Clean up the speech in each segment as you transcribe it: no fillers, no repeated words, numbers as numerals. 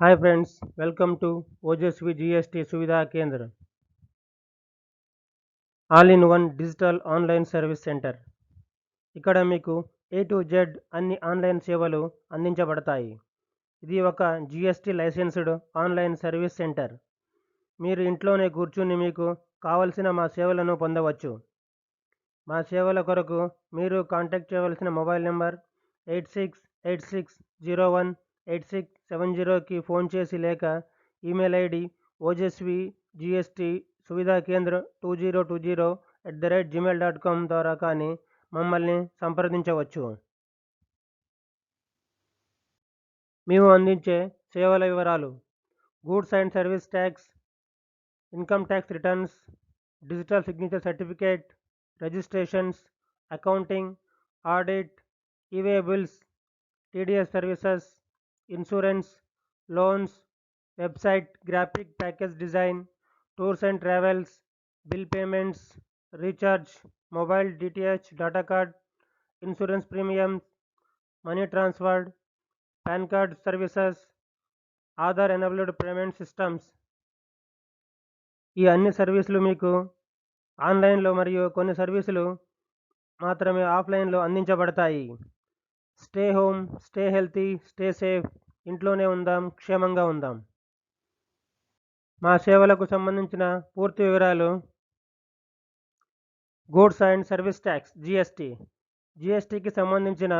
Hi friends, welcome to Ojasvi GST Suvidha Kendra, all-in-one digital online service centre. ఇక్కడ మీకు A to Z అన్ని online సేవలు అందించబడతాయి. ఇది ఒక GST licensed online service centre. మీరు ఇంట్లోనే కూర్చుని మీకు కావలసిన మా సేవలను పొందవచ్చు. మా సేవల కొరకు మీరు కాంటాక్ట్ చేయవలసిన మొబైల్ నెంబర్ 8686018670కి ఫోన్ చేసి లేక ఈమెయిల్ ఐడి ఓజస్వి సువిధా కేంద్ర 2020@gmail.com ద్వారా కానీ మమ్మల్ని సంప్రదించవచ్చు. మేము అందించే సేవల వివరాలు: goods and service tax, income tax returns, digital signature certificate, registrations, accounting, audit, e-way bills, TDS services, insurance, loans, website, graphic package design, tours and travels, bill payments, recharge, mobile DTH, data card, insurance premiums, money transferred, PAN card services, Aadhaar enabled payment systems. ఈ అన్ని సర్వీసులు మీకు ఆన్లైన్లో మరియు కొన్ని సర్వీసులు మాత్రమే ఆఫ్లైన్లో అందించబడతాయి. Stay home, stay healthy, stay safe. ఇంట్లోనే ఉందాం, క్షేమంగా ఉందాం. మా సేవలకు సంబంధించిన పూర్తి వివరాలు: గూడ్స్ అండ్ సర్వీస్ ట్యాక్స్ జిఎస్టీకి సంబంధించిన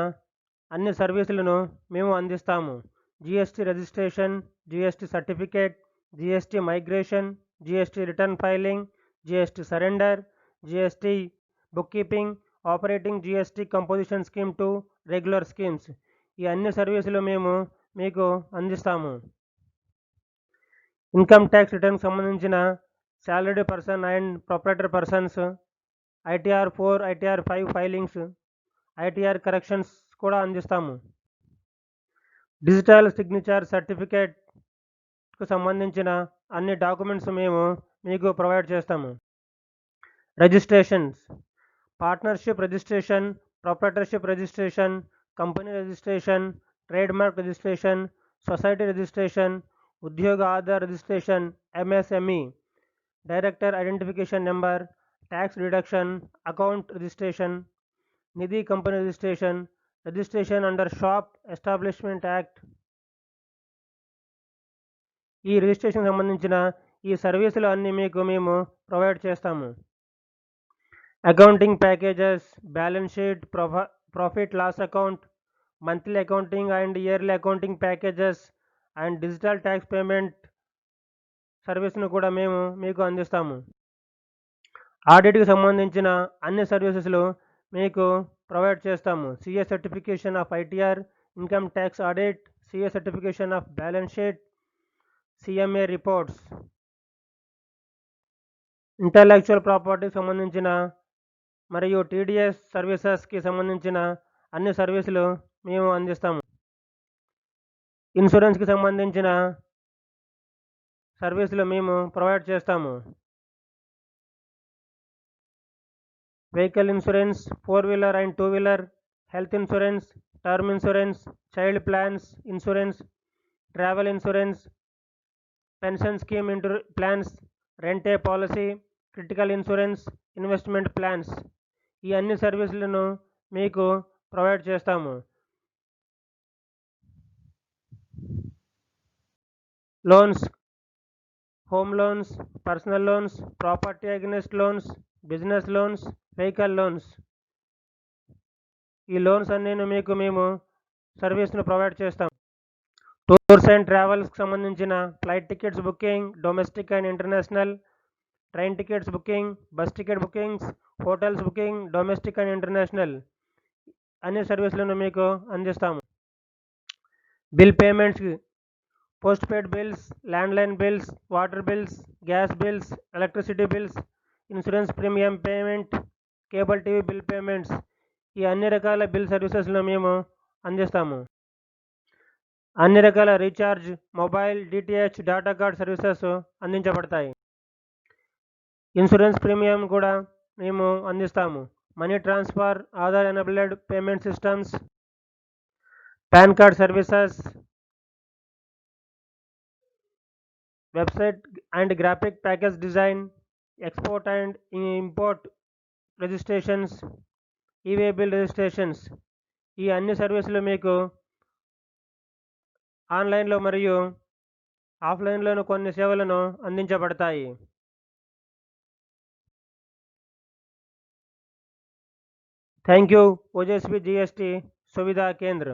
అన్ని సర్వీసులను మేము అందిస్తాము. GST registration, GST certificate, GST migration, GST return filing, GST surrender, GST book keeping, operating GST composition scheme 2, regular schemes. ఈ అన్ని సర్వీసులు మేము మీకు అందిస్తాము. ఇన్కమ్ ట్యాక్స్ రిటర్న్కి సంబంధించిన salaried person and proprietor persons, ITR 4, ITR 5 filings, ITR corrections కూడా అందిస్తాము. Digital signature సర్టిఫికేట్కు సంబంధించిన అన్ని డాక్యుమెంట్స్ మేము మీకు ప్రొవైడ్ చేస్తాము. Registrations: partnership registration, proprietorship registration, company registration, trade mark registration, society registration, Udyog Aadhaar registration, MSME, director identification number, tax deduction, account registration, Nidhi company registration, registration under shop establishment act. ఈ registration సంబంధించిన ఈ సర్వీసులు అన్నీ మీకు మేము ప్రొవైడ్ చేస్తాము. Accounting packages, balance sheet, profit loss account, monthly accounting and yearly accounting packages and digital tax payment సర్వీస్ను కూడా మేము మీకు అందిస్తాము. ఆడిట్కి సంబంధించిన అన్ని సర్వీసెస్లు మీకు ప్రొవైడ్ చేస్తాము. CA certification of ITR, income tax audit, CA certification of balance sheet, CMA reports. Intellectual ప్రాపర్టీకి సంబంధించిన మరియు TDS సర్వీసెస్కి సంబంధించిన అన్ని సర్వీసులు మేము అందిస్తాము. ఇన్సూరెన్స్కి సంబంధించిన సర్వీసులు మేము ప్రొవైడ్ చేస్తాము. Vehicle insurance, four wheeler and two wheeler, health insurance, term insurance, child plans insurance, travel insurance, pension scheme plans, రెంటే policy, critical insurance, investment plans. ఈ అన్ని సర్వీసులను మీకు ప్రొవైడ్ చేస్తాము. Loans: home loans, personal loans, property against loans, business loans, vehicle loans. ఈ loans అన్నీ మీకు మేము సర్వీస్ను ప్రొవైడ్ చేస్తాం. టూర్స్ అండ్ ట్రావెల్స్కి సంబంధించిన flight tickets booking, domestic and international, train tickets booking, bus ticket bookings, hotels booking, domestic and international అన్ని సర్వీసులను మీకు అందిస్తాము. Bill payments: post paid bills, landline bills, water bills, gas bills, electricity bills, insurance premium payment, cable TV bill payments. ఈ అన్ని రకాల bill సర్వీసెస్ను మేము అందిస్తాము. అన్ని రకాల recharge, mobile DTH, data card services అందించబడతాయి. ఇన్సూరెన్స్ ప్రీమియం కూడా మేము అందిస్తాము. Money transfer, Aadhaar enabled payment systems, PAN card services, website and graphic package design, export and import registrations, e-way bill registrations. ఈ అన్ని సర్వీసులు మీకు ఆన్లైన్లో మరియు ఆఫ్లైన్లోను కొన్ని సేవలను అందించబడతాయి. Thank you. Ojaswi GST Suvidha కేంద్ర.